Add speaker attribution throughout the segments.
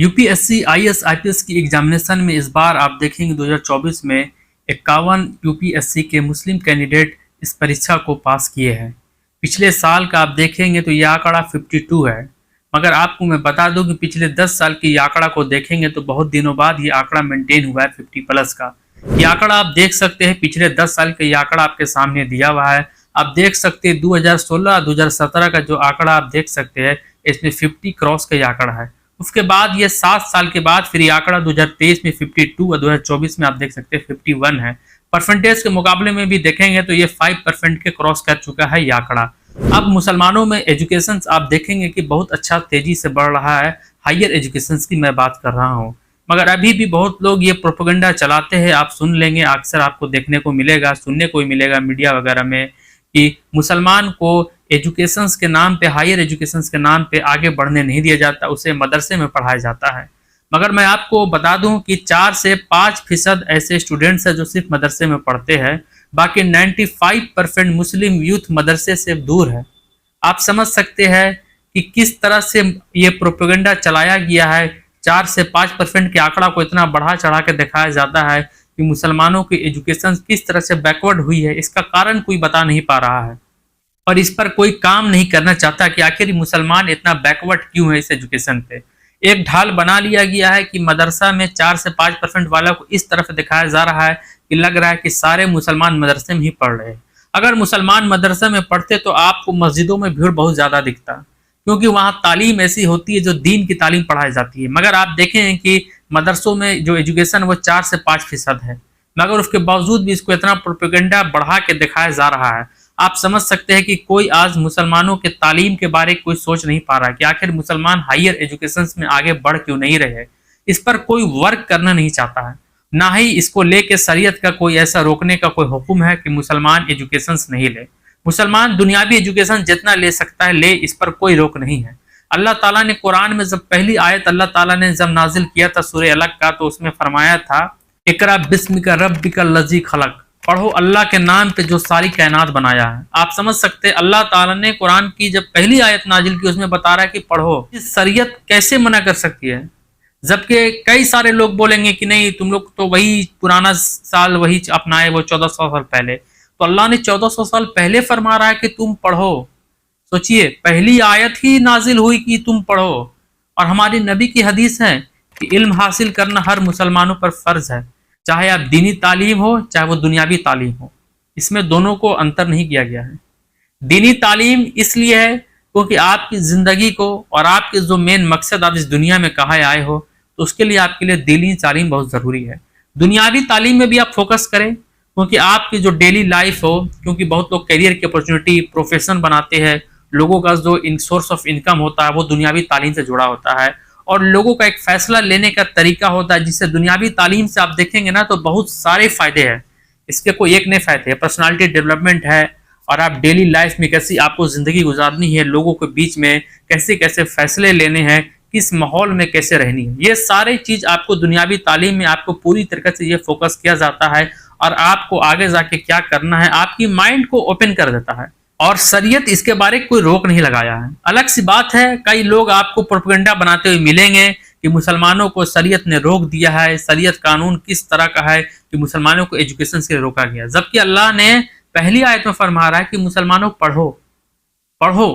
Speaker 1: UPSC IAS IPS की examination में इस बार आप देखेंगे 2024 में 51 यूपीएससी के मुस्लिम कैंडिडेट इस परीक्षा को पास किए हैं। पिछले साल का आप देखेंगे तो यह आंकड़ा 52 है, मगर आपको मैं बता दूं कि पिछले 10 साल के आंकड़ा को देखेंगे तो बहुत दिनों बाद ये आंकड़ा मेंटेन हुआ है 50 प्लस का। ये आंकड़ा आप देख सकते हैं, पिछले 10 साल का ये आंकड़ा आपके सामने दिया हुआ है। आप देख सकते हैं 2016-2017 का जो आंकड़ा आप देख सकते हैं, इसमें 50 क्रॉस का ये आंकड़ा है। उसके बाद ये 7 साल के बाद फिर ये आंकड़ा 2023 में 52 और 2024 में आप देख सकते हैं 51 है। परसेंटेज के मुकाबले में भी देखेंगे तो ये 5% के क्रॉस कर चुका है ये आंकड़ा। अब मुसलमानों में एजुकेशन आप देखेंगे कि बहुत अच्छा तेजी से बढ़ रहा है। हायर एजुकेशन की मैं बात कर रहा हूँ, मगर अभी भी बहुत लोग ये प्रोपेगेंडा चलाते हैं। आप सुन लेंगे, अक्सर आपको देखने को मिलेगा, सुनने को ही मिलेगा मीडिया वगैरह में कि मुसलमान को एजुकेशन के नाम पे, हायर एजुकेशन के नाम पे आगे बढ़ने नहीं दिया जाता, उसे मदरसे में पढ़ाया जाता है। मगर मैं आपको बता दूं कि 4 से 5% ऐसे स्टूडेंट्स हैं जो सिर्फ मदरसे में पढ़ते हैं, बाकी 95% मुस्लिम यूथ मदरसे से दूर है। आप समझ सकते हैं कि किस तरह से ये प्रोपेगेंडा चलाया गया है। 4 से 5% के आंकड़ा को इतना बढ़ा चढ़ा के दिखाया जाता है कि मुसलमानों की एजुकेशन किस तरह से बैकवर्ड हुई है, इसका कारण कोई बता नहीं पा रहा है और इस पर कोई काम नहीं करना चाहता कि आखिर मुसलमान इतना बैकवर्ड क्यों है इस एजुकेशन पे। एक ढाल बना लिया गया है कि मदरसा में 4 से 5% वालों को इस तरफ दिखाया जा रहा है कि लग रहा है कि सारे मुसलमान मदरसे में ही पढ़ रहे हैं। अगर मुसलमान मदरसे में पढ़ते तो आपको मस्जिदों में भीड़ बहुत ज़्यादा दिखता, क्योंकि वहाँ तालीम ऐसी होती है जो दीन की तालीम पढ़ाई जाती है। मगर आप देखें कि मदरसों में जो एजुकेशन वो 4 से 5% है, मगर उसके बावजूद भी इसको इतना प्रोपेगेंडा बढ़ा के दिखाया जा रहा है। आप समझ सकते हैं कि कोई आज मुसलमानों के तालीम के बारे में कोई सोच नहीं पा रहा कि आखिर मुसलमान हायर एजुकेशन में आगे बढ़ क्यों नहीं रहे। इस पर कोई वर्क करना नहीं चाहता है, ना ही इसको लेके शरीयत का कोई ऐसा रोकने का कोई हुक्म है कि मुसलमान एजुकेशन नहीं ले। मुसलमान दुनियावी एजुकेशन जितना ले सकता है ले, इस पर कोई रोक नहीं है। अल्लाह ताला ने कुरान में जब पहली आयत अल्लाह ताला ने जब नाजिल किया था सूरह अलग का, तो उसमें फरमाया था इकरा बिस्मिका रब्बिकल लजी खलक, पढ़ो अल्लाह के नाम पे जो सारी कायनात बनाया है। आप समझ सकते हैं अल्लाह ताला ने कुरान की जब पहली आयत नाजिल की उसमें बता रहा है कि पढ़ो। इस शरीयत कैसे मना कर सकती है, जबकि कई सारे लोग बोलेंगे कि नहीं तुम लोग तो वही पुराना साल वही अपनाए, वो 1400 साल पहले। तो अल्लाह ने 1400 साल पहले फरमा रहा है कि तुम पढ़ो। सोचिए, पहली आयत ही नाजिल हुई कि तुम पढ़ो, और हमारी नबी की हदीस है कि इल्म हासिल करना हर मुसलमानों पर फर्ज है, चाहे आप दीनी तालीम हो चाहे वो दुनियावी तालीम हो। इसमें दोनों को अंतर नहीं किया गया है। दीनी तालीम इसलिए है क्योंकि आपकी ज़िंदगी को और आपके जो मेन मकसद आप इस दुनिया में कहाँ आए हो, तो उसके लिए आपके लिए दीनी तालीम बहुत ज़रूरी है। दुनियावी तालीम में भी आप फोकस करें क्योंकि आपकी जो डेली लाइफ हो, क्योंकि बहुत लोग करियर की अपॉर्चुनिटी प्रोफेशन बनाते हैं, लोगों का जो सोर्स ऑफ इनकम होता है वो दुनियावी तालीम से जुड़ा होता है, और लोगों का एक फैसला लेने का तरीका होता है जिससे दुनियावी तालीम से आप देखेंगे ना तो बहुत सारे फायदे हैं। इसके कोई एक नहीं फायदे है, पर्सनालिटी डेवलपमेंट है, और आप डेली लाइफ में कैसी आपको ज़िंदगी गुजारनी है, लोगों के बीच में कैसे कैसे फैसले लेने हैं, किस माहौल में कैसे रहनी है, ये सारी चीज़ आपको दुनियावी तालीम में आपको पूरी तरीके से ये फोकस किया जाता है, और आपको आगे जाके क्या करना है आपकी माइंड को ओपन कर देता है। और शरीयत इसके बारे में कोई रोक नहीं लगाया है। अलग सी बात है, कई लोग आपको प्रोपेगेंडा बनाते हुए मिलेंगे कि मुसलमानों को शरीयत ने रोक दिया है, शरीयत कानून किस तरह का है कि मुसलमानों को एजुकेशन से रोका गया, जबकि अल्लाह ने पहली आयत में फरमा रहा है कि मुसलमानों पढ़ो पढ़ो।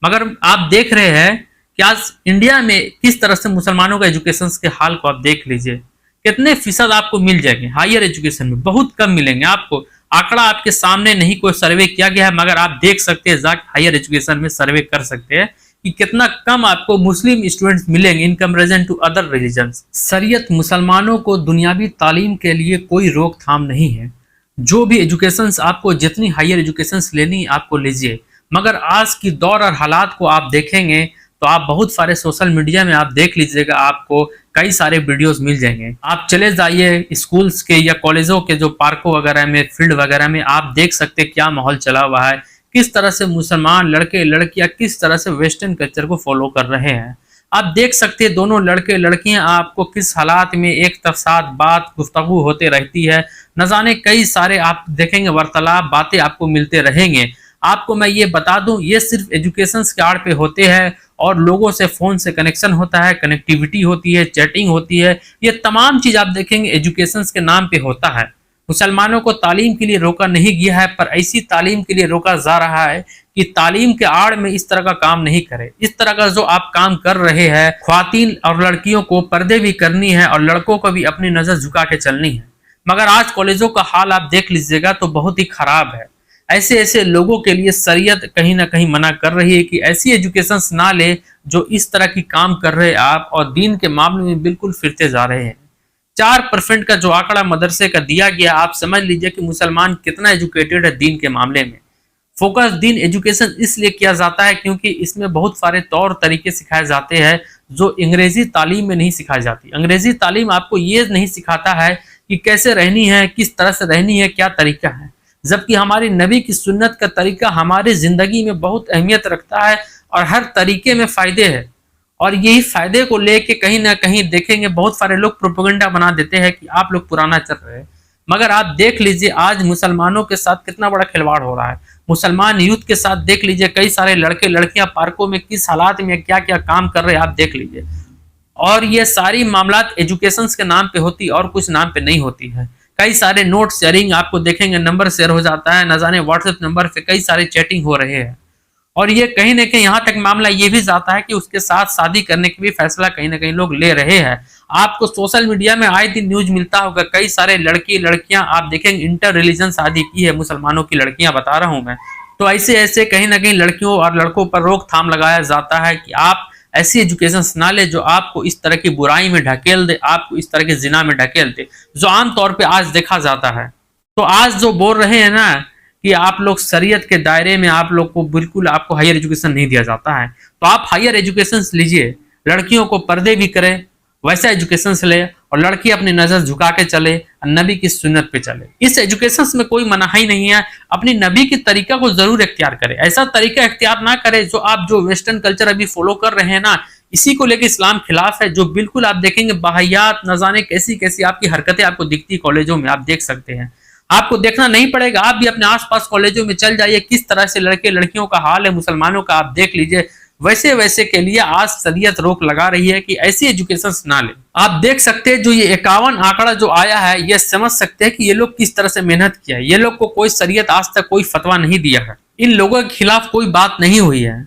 Speaker 1: मगर आप देख रहे हैं कि आज इंडिया में किस तरह से मुसलमानों का एजुकेशन के हाल को आप देख लीजिए। कितने फीसद आपको मिल जाएंगे हायर एजुकेशन में, बहुत कम मिलेंगे आपको। आंकड़ा आपके सामने नहीं कोई सर्वे किया गया है, मगर आप देख सकते हैं जाके हायर एजुकेशन में सर्वे कर सकते हैं कि कितना कम आपको मुस्लिम स्टूडेंट्स मिलेंगे in comparison to other religions. शरीयत मुसलमानों को दुनियावी तालीम के लिए कोई रोकथाम नहीं है। जो भी एजुकेशन आपको जितनी हायर एजुकेशन लेनी आपको लीजिए, मगर आज की दौर और हालात को आप देखेंगे तो आप बहुत सारे सोशल मीडिया में आप देख लीजिएगा, आपको कई सारे वीडियोस मिल जाएंगे। आप चले जाइए स्कूल्स के या कॉलेजों के जो पार्कों वगैरह में, फील्ड वगैरह में, आप देख सकते हैं क्या माहौल चला हुआ है, किस तरह से मुसलमान लड़के लड़कियां किस तरह से वेस्टर्न कल्चर को फॉलो कर रहे हैं। आप देख सकते हैं दोनों लड़के लड़कियां आपको किस हालात में एक तरफ साथ बात गुफ्तगू होते रहती है, न जाने कई सारे आप देखेंगे वार्तालाप बातें आपको मिलते रहेंगे। आपको मैं ये बता दूं, ये सिर्फ एजुकेशन के आड़ पे होते हैं, और लोगों से फ़ोन से कनेक्शन होता है, कनेक्टिविटी होती है, चैटिंग होती है। ये तमाम चीज़ आप देखेंगे एजुकेशन के नाम पे होता है। मुसलमानों को तालीम के लिए रोका नहीं गया है, पर ऐसी तालीम के लिए रोका जा रहा है कि तालीम के आड़ में इस तरह का काम नहीं करे। इस तरह का जो आप काम कर रहे हैं, ख्वातीन और लड़कियों को पर्दे भी करनी है और लड़कों को भी अपनी नज़र झुका के चलनी है। मगर आज कॉलेजों का हाल आप देख लीजिएगा तो बहुत ही खराब है। ऐसे ऐसे लोगों के लिए शरीयत कहीं ना कहीं मना कर रही है कि ऐसी एजुकेशन ना ले जो इस तरह की काम कर रहे हैं आप, और दीन के मामले में बिल्कुल फिरते जा रहे हैं। 4% का जो आंकड़ा मदरसे का दिया गया, आप समझ लीजिए कि मुसलमान कितना एजुकेटेड है दीन के मामले में। फोकस दीन एजुकेशन इसलिए किया जाता है क्योंकि इसमें बहुत सारे तौर तरीके सिखाए जाते हैं जो अंग्रेजी तालीम में नहीं सिखाई जाती। अंग्रेजी तालीम आपको ये नहीं सिखाता है कि कैसे रहनी है, किस तरह से रहनी है, क्या तरीका है, जबकि हमारी नबी की सुन्नत का तरीका हमारी जिंदगी में बहुत अहमियत रखता है और हर तरीके में फायदे है। और यही फायदे को लेके कहीं ना कहीं देखेंगे बहुत सारे लोग प्रोपेगेंडा बना देते हैं कि आप लोग पुराना चल रहे हैं। मगर आप देख लीजिए आज मुसलमानों के साथ कितना बड़ा खिलवाड़ हो रहा है। मुसलमान यूथ के साथ देख लीजिए कई सारे लड़के लड़कियां पार्कों में किस हालात में क्या क्या काम कर रहे हैं, आप देख लीजिए। और ये सारी मामलात एजुकेशन के नाम पे होती और कुछ नाम पे नहीं होती है। कई सारे नोट शेयरिंग आपको देखेंगे, नंबर शेयर हो जाता है, न जाने व्हाट्सएप नंबर पे कई सारे चैटिंग हो रहे हैं। और ये कहीं ना कहीं यहाँ तक मामला ये भी जाता है कि उसके साथ शादी करने की भी फैसला कहीं ना कहीं लोग ले रहे हैं। आपको सोशल मीडिया में आए दिन न्यूज मिलता होगा, कई सारे लड़की लड़कियां आप देखेंगे इंटर रिलीजन शादी की है, मुसलमानों की लड़कियां बता रहा हूं मैं। तो ऐसे ऐसे कहीं ना कहीं लड़कियों और लड़कों पर रोकथाम लगाया जाता है कि आप ऐसी एजुकेशन ना ले जो आपको इस तरह की बुराई में ढकेल दे, आपको इस तरह के जिना में ढकेल दे, जो आमतौर पर आज देखा जाता है। तो आज जो बोल रहे हैं ना कि आप लोग शरीयत के दायरे में आप लोग को बिल्कुल आपको हायर एजुकेशन नहीं दिया जाता है, तो आप हायर एजुकेशन लीजिए, लड़कियों को पर्दे भी करें, वैसा एजुकेशन से ले, और लड़की अपनी नजर झुका के चले, नबी की सुन्नत पे चले। इस एजुकेशन में कोई मनाही नहीं है, अपनी नबी की तरीका को जरूर इख्तियार करे। ऐसा तरीका इख्तियार ना करे जो आप जो वेस्टर्न कल्चर अभी फॉलो कर रहे हैं ना, इसी को लेकर इस्लाम खिलाफ है। जो बिल्कुल आप देखेंगे बाहियात न जाने कैसी कैसी आपकी हरकतें आपको दिखती कॉलेजों में, आप देख सकते हैं। आपको देखना नहीं पड़ेगा, आप भी अपने आसपास कॉलेजों में चल जाइए, किस तरह से लड़के लड़कियों का हाल है मुसलमानों का, आप देख लीजिए। वैसे वैसे के लिए आज शरीयत रोक लगा रही है कि ऐसी एजुकेशन ना ले। आप देख सकते हैं जो ये 51 आंकड़ा जो आया है, ये समझ सकते हैं कि ये लोग किस तरह से मेहनत किया है। ये लोग को कोई शरीयत आज तक कोई फतवा नहीं दिया है, इन लोगों के खिलाफ कोई बात नहीं हुई है।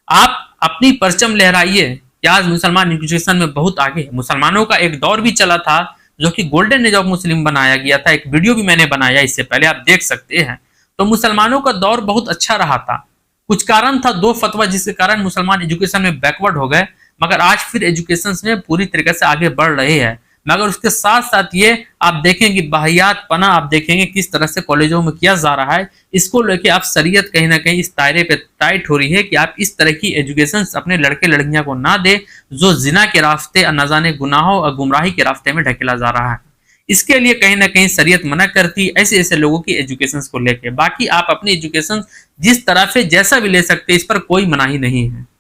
Speaker 1: आप अपनी परचम लहराइए कि आज मुसलमान एजुकेशन में बहुत आगे है। मुसलमानों का एक दौर भी चला था जो कि गोल्डन एज ऑफ मुस्लिम बनाया गया था, एक वीडियो भी मैंने बनाया इससे पहले, आप देख सकते हैं। तो मुसलमानों का दौर बहुत अच्छा रहा था। कुछ कारण था, 2 फतवा जिसके कारण मुसलमान एजुकेशन में बैकवर्ड हो गए, मगर आज फिर एजुकेशन में पूरी तरीके से आगे बढ़ रहे हैं। मगर उसके साथ साथ ये आप देखेंगे बाहियात पना आप देखेंगे किस तरह से कॉलेजों में किया जा रहा है। इसको लेके आप शरीयत कहीं ना कहीं इस दायरे पे टाइट हो रही है कि आप इस तरह की एजुकेशन अपने लड़के लड़कियां को ना दे जो जिना के रास्ते और न जाने गुनाहों और गुमराही के रास्ते में ढकेला जा रहा है। इसके लिए कहीं ना कहीं शरीयत मना करती ऐसे ऐसे लोगों की एजुकेशन को लेके। बाकी आप अपनी एजुकेशन जिस तरह से जैसा भी ले सकते हैं, इस पर कोई मनाही नहीं है।